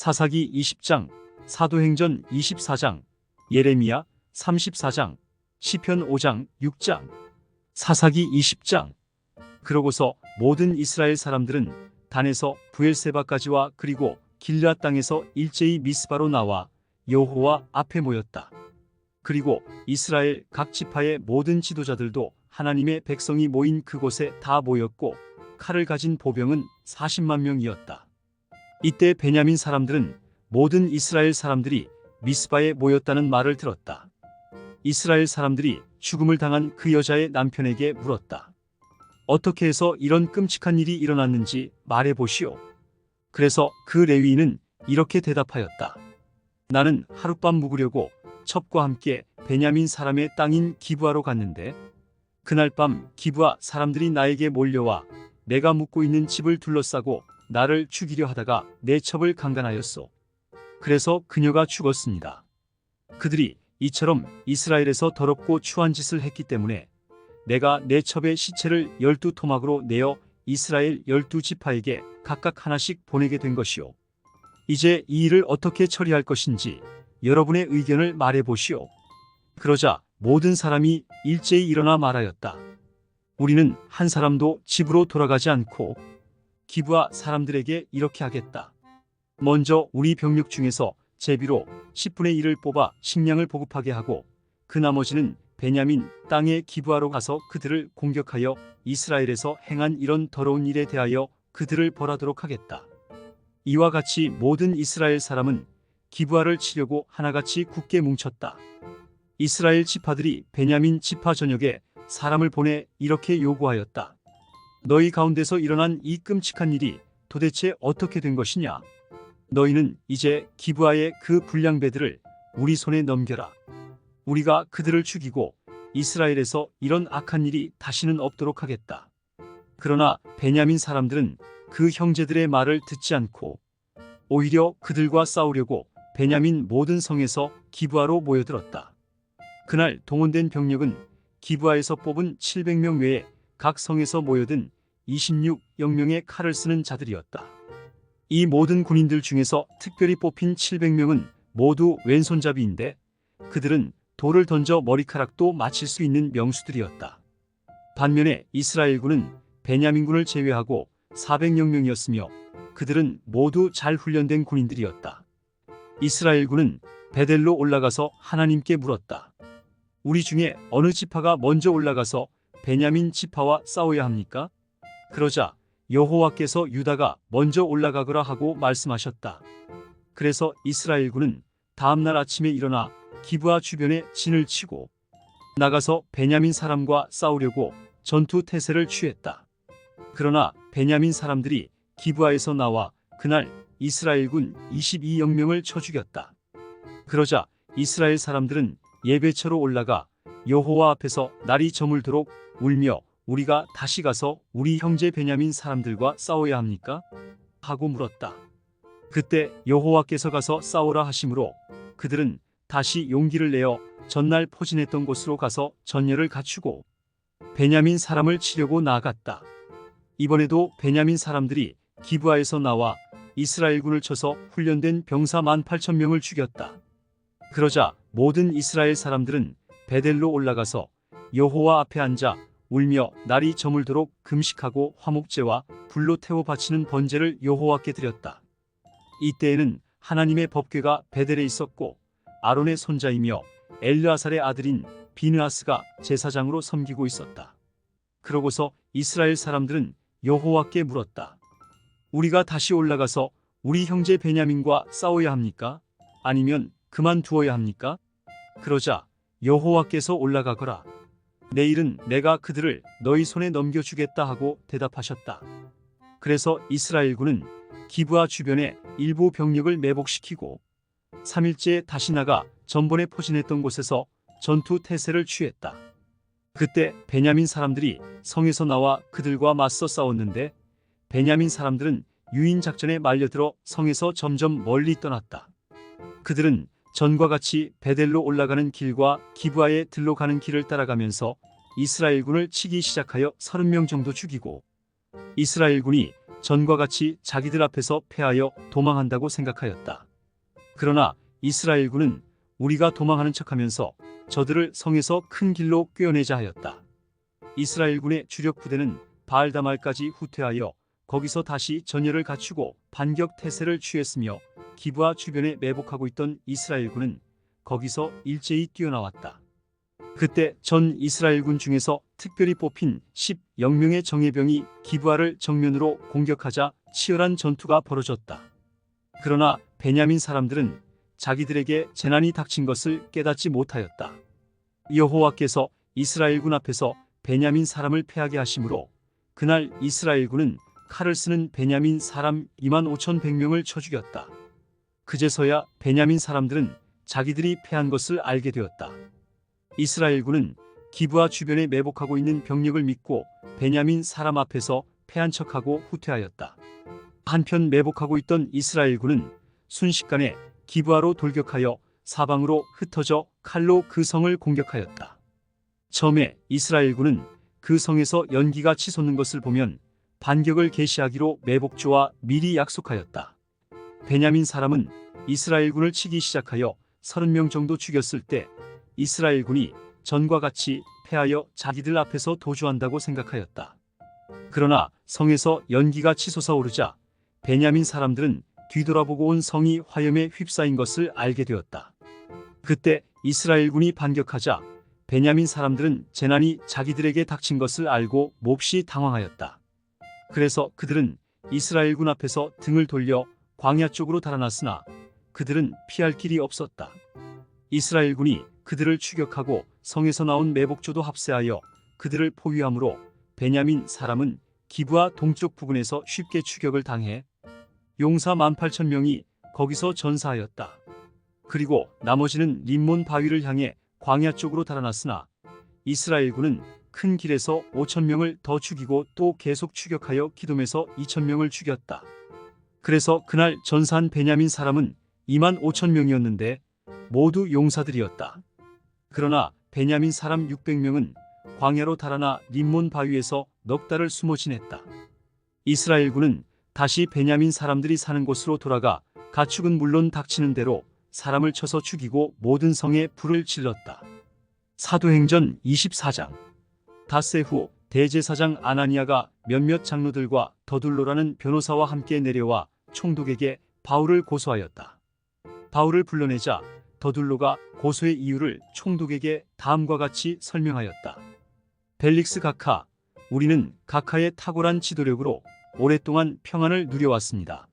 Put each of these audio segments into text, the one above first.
사사기 20장, 사도행전 24장, 예레미야 34장, 시편 5장, 6장, 사사기 20장. 그러고서 모든 이스라엘 사람들은 단에서 브엘세바까지와 그리고 길르앗 땅에서 일제히 미스바로 나와 여호와 앞에 모였다. 그리고 이스라엘 각 지파의 모든 지도자들도 하나님의 백성이 모인 그곳에 다 모였고 칼을 가진 보병은 40만 명이었다. 이때 베냐민 사람들은 모든 이스라엘 사람들이 미스바에 모였다는 말을 들었다. 이스라엘 사람들이 죽음을 당한 그 여자의 남편에게 물었다. 어떻게 해서 이런 끔찍한 일이 일어났는지 말해보시오. 그래서 그 레위인은 이렇게 대답하였다. 나는 하룻밤 묵으려고 첩과 함께 베냐민 사람의 땅인 기브아로 갔는데 그날 밤 기브아 사람들이 나에게 몰려와 내가 묵고 있는 집을 둘러싸고 나를 죽이려 하다가 내 첩을 강간하였소. 그래서 그녀가 죽었습니다. 그들이 이처럼 이스라엘에서 더럽고 추한 짓을 했기 때문에 내가 내 첩의 시체를 12토막으로 내어 이스라엘 12지파에게 각각 하나씩 보내게 된 것이오. 이제 이 일을 어떻게 처리할 것인지 여러분의 의견을 말해보시오. 그러자 모든 사람이 일제히 일어나 말하였다. 우리는 한 사람도 집으로 돌아가지 않고 기브아 사람들에게 이렇게 하겠다. 먼저 우리 병력 중에서 제비로 10분의 1을 뽑아 식량을 보급하게 하고 그 나머지는 베냐민 땅의 기브아로 가서 그들을 공격하여 이스라엘에서 행한 이런 더러운 일에 대하여 그들을 벌하도록 하겠다. 이와 같이 모든 이스라엘 사람은 기브아를 치려고 하나같이 굳게 뭉쳤다. 이스라엘 지파들이 베냐민 지파 전역에 사람을 보내 이렇게 요구하였다. 너희 가운데서 일어난 이 끔찍한 일이 도대체 어떻게 된 것이냐? 너희는 이제 기브아의 그 불량배들을 우리 손에 넘겨라. 우리가 그들을 죽이고 이스라엘에서 이런 악한 일이 다시는 없도록 하겠다. 그러나 베냐민 사람들은 그 형제들의 말을 듣지 않고 오히려 그들과 싸우려고 베냐민 모든 성에서 기브아로 모여들었다. 그날 동원된 병력은 기브아에서 뽑은 700명 외에 각 성에서 모여든 26영명의 칼을 쓰는 자들이었다. 이 모든 군인들 중에서 특별히 뽑힌 700명은 모두 왼손잡이인데 그들은 돌을 던져 머리카락도 맞힐 수 있는 명수들이었다. 반면에 이스라엘군은 베냐민군을 제외하고 400영명이었으며 그들은 모두 잘 훈련된 군인들이었다. 이스라엘군은 베델로 올라가서 하나님께 물었다. 우리 중에 어느 지파가 먼저 올라가서 베냐민 지파와 싸워야 합니까? 그러자 여호와께서 유다가 먼저 올라가거라 하고 말씀하셨다. 그래서 이스라엘군은 다음날 아침에 일어나 기브아 주변에 진을 치고 나가서 베냐민 사람과 싸우려고 전투 태세를 취했다. 그러나 베냐민 사람들이 기브아에서 나와 그날 이스라엘군 22영명을 쳐 죽였다. 그러자 이스라엘 사람들은 예배처로 올라가 여호와 앞에서 날이 저물도록 울며 우리가 다시 가서 우리 형제 베냐민 사람들과 싸워야 합니까? 하고 물었다. 그때 여호와께서 가서 싸우라 하심으로 그들은 다시 용기를 내어 전날 포진했던 곳으로 가서 전열을 갖추고 베냐민 사람을 치려고 나아갔다. 이번에도 베냐민 사람들이 기브아에서 나와 이스라엘군을 쳐서 훈련된 병사 18,000명을 죽였다. 그러자 모든 이스라엘 사람들은 베델로 올라가서 여호와 앞에 앉아 울며 날이 저물도록 금식하고 화목제와 불로 태워 바치는 번제를 여호와께 드렸다. 이때에는 하나님의 법궤가 베델에 있었고 아론의 손자이며 엘르아살의 아들인 비느하스가 제사장으로 섬기고 있었다. 그러고서 이스라엘 사람들은 여호와께 물었다. 우리가 다시 올라가서 우리 형제 베냐민과 싸워야 합니까? 아니면 그만두어야 합니까? 그러자 여호와께서 올라가거라. 내일은 내가 그들을 너희 손에 넘겨주겠다 하고 대답하셨다. 그래서 이스라엘군은 기브아 주변에 일부 병력을 매복시키고 3일째에 다시 나가 전번에 포진했던 곳에서 전투 태세를 취했다. 그때 베냐민 사람들이 성에서 나와 그들과 맞서 싸웠는데 베냐민 사람들은 유인 작전에 말려들어 성에서 점점 멀리 떠났다. 그들은 전과 같이 베델로 올라가는 길과 기브아에 들로 가는 길을 따라가면서 이스라엘군을 치기 시작하여 30명 정도 죽이고 이스라엘군이 전과 같이 자기들 앞에서 패하여 도망한다고 생각하였다. 그러나 이스라엘군은 우리가 도망하는 척하면서 저들을 성에서 큰 길로 꿰어내자 하였다. 이스라엘군의 주력 부대는 바알다말까지 후퇴하여 거기서 다시 전열을 갖추고 반격 태세를 취했으며 기브아 주변에 매복하고 있던 이스라엘군은 거기서 일제히 뛰어나왔다. 그때 전 이스라엘군 중에서 특별히 뽑힌 10명의 정예병이 기브아를 정면으로 공격하자 치열한 전투가 벌어졌다. 그러나 베냐민 사람들은 자기들에게 재난이 닥친 것을 깨닫지 못하였다. 여호와께서 이스라엘군 앞에서 베냐민 사람을 패하게 하심으로 그날 이스라엘군은 칼을 쓰는 베냐민 사람 25,100명을 쳐 죽였다. 그제서야 베냐민 사람들은 자기들이 패한 것을 알게 되었다. 이스라엘군은 기브아 주변에 매복하고 있는 병력을 믿고 베냐민 사람 앞에서 패한 척하고 후퇴하였다. 한편 매복하고 있던 이스라엘군은 순식간에 기브아로 돌격하여 사방으로 흩어져 칼로 그 성을 공격하였다. 처음에 이스라엘군은 그 성에서 연기가 치솟는 것을 보면 반격을 개시하기로 매복주와 미리 약속하였다. 베냐민 사람은 이스라엘군을 치기 시작하여 30명 정도 죽였을 때 이스라엘군이 전과 같이 패하여 자기들 앞에서 도주한다고 생각하였다. 그러나 성에서 연기가 치솟아 오르자 베냐민 사람들은 뒤돌아보고 온 성이 화염에 휩싸인 것을 알게 되었다. 그때 이스라엘군이 반격하자 베냐민 사람들은 재난이 자기들에게 닥친 것을 알고 몹시 당황하였다. 그래서 그들은 이스라엘군 앞에서 등을 돌려 광야 쪽으로 달아났으나 그들은 피할 길이 없었다. 이스라엘군이 그들을 추격하고 성에서 나온 매복조도 합세하여 그들을 포위함으로 베냐민 사람은 기브아 동쪽 부근에서 쉽게 추격을 당해 용사 18,000명이 거기서 전사하였다. 그리고 나머지는 림몬 바위를 향해 광야 쪽으로 달아났으나 이스라엘군은 큰 길에서 5,000명을 더 죽이고 또 계속 추격하여 기돔에서 2,000명을 죽였다. 그래서 그날 전사한 베냐민 사람은 25,000명이었는데 모두 용사들이었다. 그러나 베냐민 사람 600명은 광야로 달아나 림몬 바위에서 넉 달을 숨어 지냈다. 이스라엘군은 다시 베냐민 사람들이 사는 곳으로 돌아가 가축은 물론 닥치는 대로 사람을 쳐서 죽이고 모든 성에 불을 질렀다. 사도행전 24장. 닷새 후 대제사장 아나니아가 몇몇 장로들과 더둘로라는 변호사와 함께 내려와 총독에게 바울을 고소하였다. 바울을 불러내자 더둘로가 고소의 이유를 총독에게 다음과 같이 설명하였다. 벨릭스 각하, 우리는 각하의 탁월한 지도력으로 오랫동안 평안을 누려왔습니다.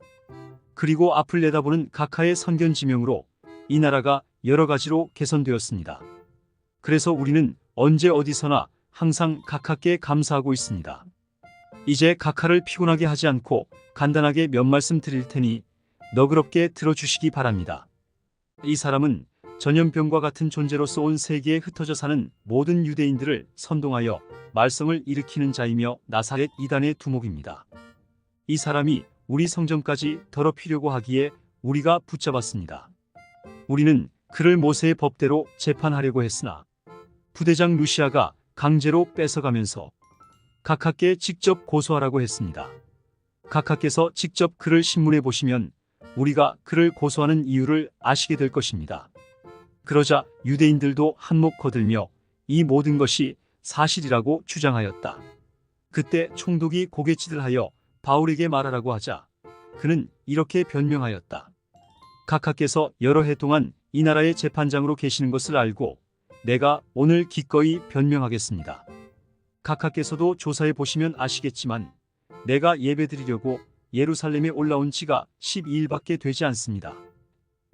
그리고 앞을 내다보는 각하의 선견지명으로 이 나라가 여러 가지로 개선되었습니다. 그래서 우리는 언제 어디서나 항상 각하께 감사하고 있습니다. 이제 각하를 피곤하게 하지 않고 간단하게 몇 말씀 드릴 테니 너그럽게 들어주시기 바랍니다. 이 사람은 전염병과 같은 존재로서 온 세계에 흩어져 사는 모든 유대인들을 선동하여 말썽을 일으키는 자이며 나사렛 이단의 두목입니다. 이 사람이 우리 성전까지 더럽히려고 하기에 우리가 붙잡았습니다. 우리는 그를 모세의 법대로 재판하려고 했으나 부대장 루시아가 강제로 뺏어가면서 각하께 직접 고소하라고 했습니다. 각하께서 직접 그를 신문해 보시면 우리가 그를 고소하는 이유를 아시게 될 것입니다. 그러자 유대인들도 한몫 거들며 이 모든 것이 사실이라고 주장하였다. 그때 총독이 고개치들하여 바울에게 말하라고 하자 그는 이렇게 변명하였다. 각하께서 여러 해 동안 이 나라의 재판장으로 계시는 것을 알고 내가 오늘 기꺼이 변명하겠습니다. 각하께서도 조사해 보시면 아시겠지만 내가 예배드리려고 예루살렘에 올라온 지가 12일밖에 되지 않습니다.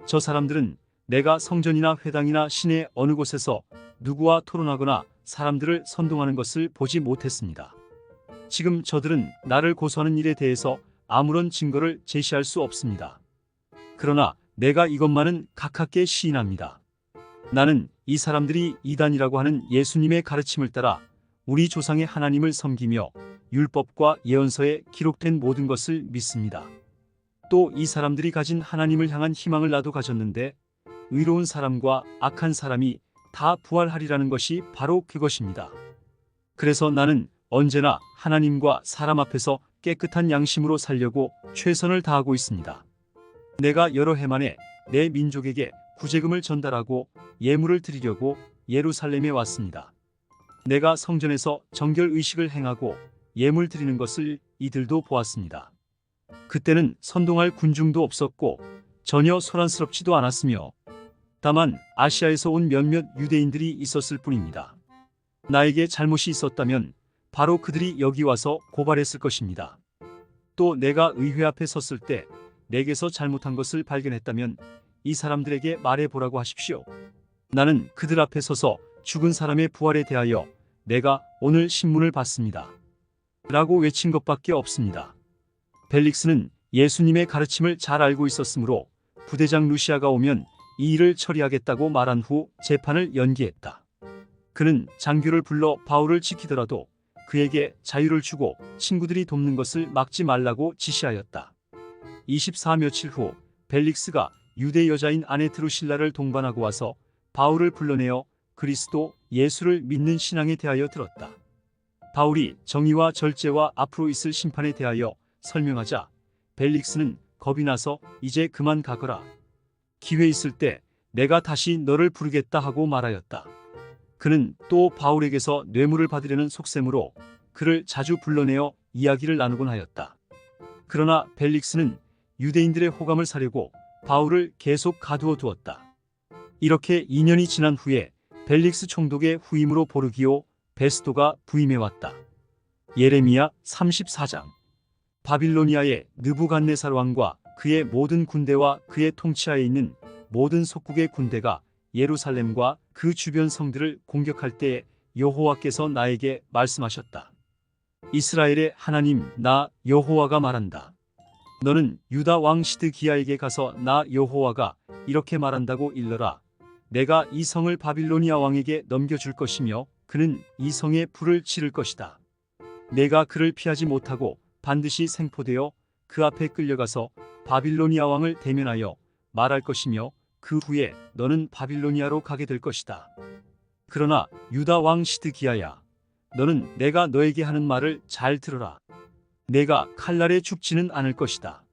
저 사람들은 내가 성전이나 회당이나 시내 어느 곳에서 누구와 토론하거나 사람들을 선동하는 것을 보지 못했습니다. 지금 저들은 나를 고소하는 일에 대해서 아무런 증거를 제시할 수 없습니다. 그러나 내가 이것만은 각하께 시인합니다. 나는 이 사람들이 이단이라고 하는 예수님의 가르침을 따라 우리 조상의 하나님을 섬기며 율법과 예언서에 기록된 모든 것을 믿습니다. 또 이 사람들이 가진 하나님을 향한 희망을 나도 가졌는데 의로운 사람과 악한 사람이 다 부활하리라는 것이 바로 그것입니다. 그래서 나는 언제나 하나님과 사람 앞에서 깨끗한 양심으로 살려고 최선을 다하고 있습니다. 내가 여러 해 만에 내 민족에게 구제금을 전달하고 예물을 드리려고 예루살렘에 왔습니다. 내가 성전에서 정결 의식을 행하고 예물 드리는 것을 이들도 보았습니다. 그때는 선동할 군중도 없었고 전혀 소란스럽지도 않았으며 다만 아시아에서 온 몇몇 유대인들이 있었을 뿐입니다. 나에게 잘못이 있었다면 바로 그들이 여기 와서 고발했을 것입니다. 또 내가 의회 앞에 섰을 때 내게서 잘못한 것을 발견했다면 이 사람들에게 말해보라고 하십시오. 나는 그들 앞에 서서 죽은 사람의 부활에 대하여 내가 오늘 신문을 봤습니다. 라고 외친 것밖에 없습니다. 벨릭스는 예수님의 가르침을 잘 알고 있었으므로 부대장 루시아가 오면 이 일을 처리하겠다고 말한 후 재판을 연기했다. 그는 장교를 불러 바울을 지키더라도 그에게 자유를 주고 친구들이 돕는 것을 막지 말라고 지시하였다. 24 며칠 후 벨릭스가 유대 여자인 아내 드루실라를 동반하고 와서 바울을 불러내어 그리스도 예수를 믿는 신앙에 대하여 들었다. 바울이 정의와 절제와 앞으로 있을 심판에 대하여 설명하자 벨릭스는 겁이 나서 이제 그만 가거라. 기회 있을 때 내가 다시 너를 부르겠다 하고 말하였다. 그는 또 바울에게서 뇌물을 받으려는 속셈으로 그를 자주 불러내어 이야기를 나누곤 하였다. 그러나 벨릭스는 유대인들의 호감을 사려고 바울을 계속 가두어 두었다. 이렇게 2년이 지난 후에 벨릭스 총독의 후임으로 보르기오 베스도가 부임해 왔다. 예레미야 34장. 바빌로니아의 느부갓네살 왕과 그의 모든 군대와 그의 통치하에 있는 모든 속국의 군대가 예루살렘과 그 주변 성들을 공격할 때에 여호와께서 나에게 말씀하셨다. 이스라엘의 하나님 나 여호와가 말한다. 너는 유다 왕 시드기야에게 가서 나 여호와가 이렇게 말한다고 일러라. 내가 이 성을 바빌로니아 왕에게 넘겨줄 것이며 그는 이 성에 불을 지를 것이다. 내가 그를 피하지 못하고 반드시 생포되어 그 앞에 끌려가서 바빌로니아 왕을 대면하여 말할 것이며 그 후에 너는 바빌로니아로 가게 될 것이다. 그러나 유다 왕 시드기야야, 너는 내가 너에게 하는 말을 잘 들어라. 내가 칼날에 죽지는 않을 것이다.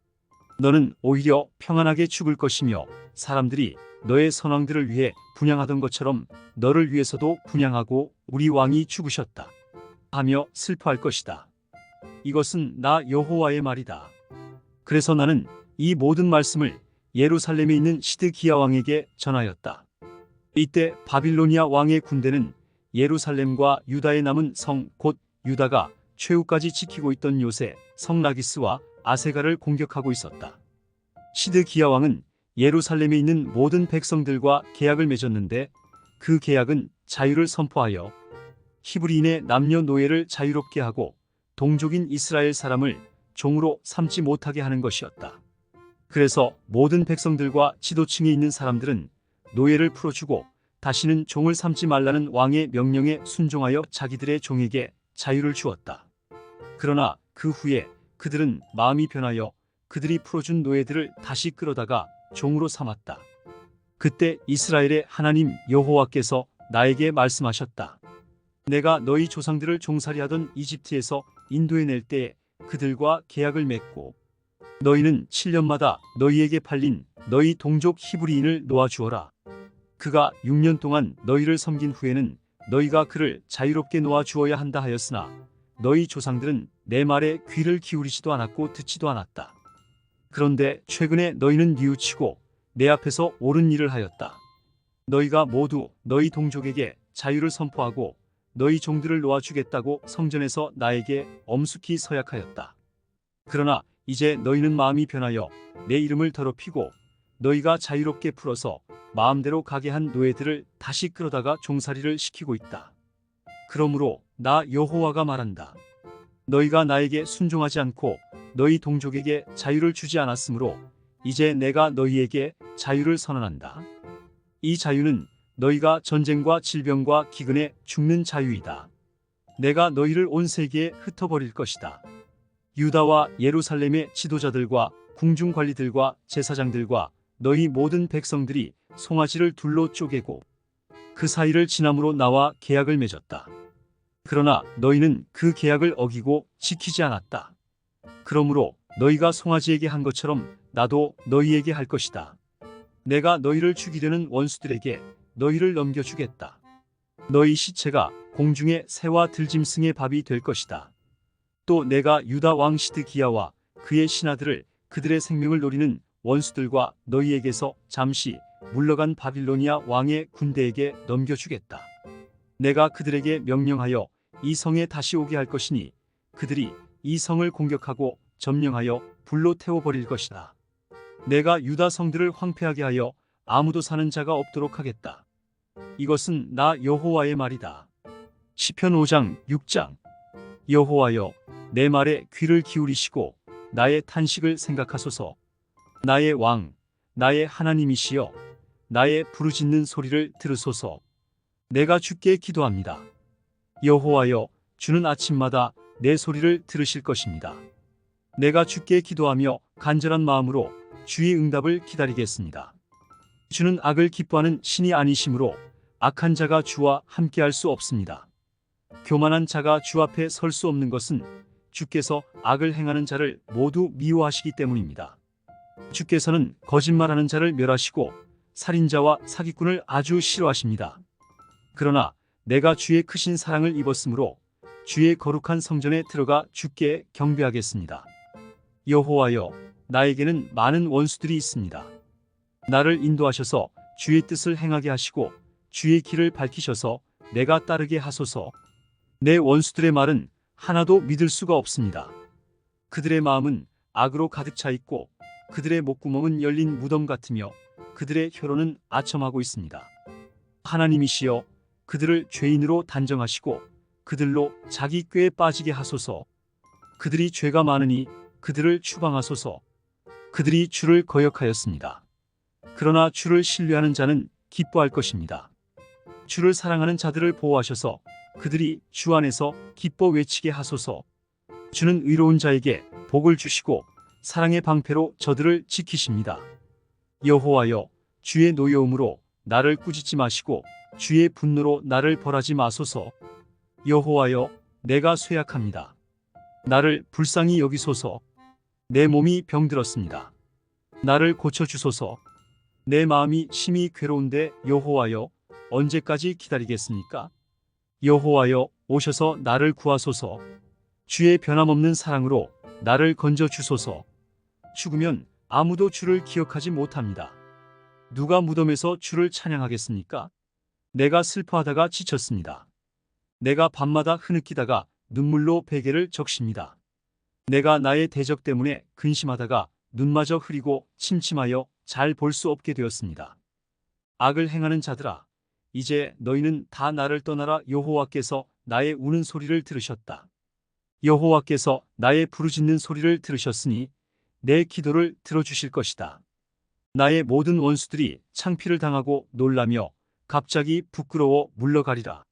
너는 오히려 평안하게 죽을 것이며 사람들이 너의 선왕들을 위해 분향하던 것처럼 너를 위해서도 분향하고 우리 왕이 죽으셨다 하며 슬퍼할 것이다. 이것은 나 여호와의 말이다. 그래서 나는 이 모든 말씀을 예루살렘에 있는 시드기야 왕에게 전하였다. 이때 바빌로니아 왕의 군대는 예루살렘과 유다에 남은 성 곧 유다가 최후까지 지키고 있던 요새 성 라기스와 아세가를 공격하고 있었다. 시드기야 왕은 예루살렘에 있는 모든 백성들과 계약을 맺었는데 그 계약은 자유를 선포하여 히브리인의 남녀노예를 자유롭게 하고 동족인 이스라엘 사람을 종으로 삼지 못하게 하는 것이었다. 그래서 모든 백성들과 지도층에 있는 사람들은 노예를 풀어주고 다시는 종을 삼지 말라는 왕의 명령에 순종하여 자기들의 종에게 자유를 주었다. 그러나 그 후에 그들은 마음이 변하여 그들이 풀어준 노예들을 다시 끌어다가 종으로 삼았다. 그때 이스라엘의 하나님 여호와께서 나에게 말씀하셨다. 내가 너희 조상들을 종살이하던 이집트에서 인도해낼 때에 그들과 계약을 맺고 너희는 7년마다 너희에게 팔린 너희 동족 히브리인을 놓아주어라. 그가 6년 동안 너희를 섬긴 후에는 너희가 그를 자유롭게 놓아주어야 한다 하였으나 너희 조상들은 내 말에 귀를 기울이지도 않았고 듣지도 않았다. 그런데 최근에 너희는 뉘우치고 내 앞에서 옳은 일을 하였다. 너희가 모두 너희 동족에게 자유를 선포하고 너희 종들을 놓아주겠다고 성전에서 나에게 엄숙히 서약하였다. 그러나 이제 너희는 마음이 변하여 내 이름을 더럽히고 너희가 자유롭게 풀어서 마음대로 가게 한 노예들을 다시 끌어다가 종살이를 시키고 있다. 그러므로 나 여호와가 말한다. 너희가 나에게 순종하지 않고 너희 동족에게 자유를 주지 않았으므로 이제 내가 너희에게 자유를 선언한다. 이 자유는 너희가 전쟁과 질병과 기근에 죽는 자유이다. 내가 너희를 온 세계에 흩어버릴 것이다. 유다와 예루살렘의 지도자들과 궁중관리들과 제사장들과 너희 모든 백성들이 송아지를 둘로 쪼개고 그 사이를 지남으로 나와 계약을 맺었다. 그러나 너희는 그 계약을 어기고 지키지 않았다. 그러므로 너희가 송아지에게 한 것처럼 나도 너희에게 할 것이다. 내가 너희를 죽이려는 원수들에게 너희를 넘겨주겠다. 너희 시체가 공중의 새와 들짐승의 밥이 될 것이다. 또 내가 유다 왕 시드기야와 그의 신하들을 그들의 생명을 노리는 원수들과 너희에게서 잠시 물러간 바빌로니아 왕의 군대에게 넘겨주겠다. 내가 그들에게 명령하여 이 성에 다시 오게 할 것이니 그들이 이 성을 공격하고 점령하여 불로 태워버릴 것이다. 내가 유다 성들을 황폐하게 하여 아무도 사는 자가 없도록 하겠다. 이것은 나 여호와의 말이다. 시편 5장 6장. 여호와여, 내 말에 귀를 기울이시고 나의 탄식을 생각하소서. 나의 왕, 나의 하나님이시여, 나의 부르짖는 소리를 들으소서. 내가 주께 기도합니다. 여호와여, 주는 아침마다 내 소리를 들으실 것입니다. 내가 주께 기도하며 간절한 마음으로 주의 응답을 기다리겠습니다. 주는 악을 기뻐하는 신이 아니시므로 악한 자가 주와 함께할 수 없습니다. 교만한 자가 주 앞에 설 수 없는 것은 주께서 악을 행하는 자를 모두 미워하시기 때문입니다. 주께서는 거짓말하는 자를 멸하시고 살인자와 사기꾼을 아주 싫어하십니다. 그러나 내가 주의 크신 사랑을 입었으므로 주의 거룩한 성전에 들어가 주께 경배하겠습니다. 여호와여, 나에게는 많은 원수들이 있습니다. 나를 인도하셔서 주의 뜻을 행하게 하시고 주의 길을 밝히셔서 내가 따르게 하소서. 내 원수들의 말은 하나도 믿을 수가 없습니다. 그들의 마음은 악으로 가득 차 있고 그들의 목구멍은 열린 무덤 같으며 그들의 혀로는 아첨하고 있습니다. 하나님이시여, 그들을 죄인으로 단정하시고 그들로 자기 꾀에 빠지게 하소서. 그들이 죄가 많으니 그들을 추방하소서. 그들이 주를 거역하였습니다. 그러나 주를 신뢰하는 자는 기뻐할 것입니다. 주를 사랑하는 자들을 보호하셔서 그들이 주 안에서 기뻐 외치게 하소서. 주는 의로운 자에게 복을 주시고 사랑의 방패로 저들을 지키십니다. 여호와여, 주의 노여움으로 나를 꾸짖지 마시고 주의 분노로 나를 벌하지 마소서. 여호와여, 내가 쇠약합니다. 나를 불쌍히 여기소서. 내 몸이 병들었습니다. 나를 고쳐주소서. 내 마음이 심히 괴로운데 여호와여, 언제까지 기다리겠습니까? 여호와여, 오셔서 나를 구하소서. 주의 변함없는 사랑으로 나를 건져주소서. 죽으면 아무도 주를 기억하지 못합니다. 누가 무덤에서 주를 찬양하겠습니까? 내가 슬퍼하다가 지쳤습니다. 내가 밤마다 흐느끼다가 눈물로 베개를 적십니다. 내가 나의 대적 때문에 근심하다가 눈마저 흐리고 침침하여 잘 볼 수 없게 되었습니다. 악을 행하는 자들아, 이제 너희는 다 나를 떠나라. 여호와께서 나의 우는 소리를 들으셨다. 여호와께서 나의 부르짖는 소리를 들으셨으니 내 기도를 들어주실 것이다. 나의 모든 원수들이 창피를 당하고 놀라며 갑자기 부끄러워 물러가리라.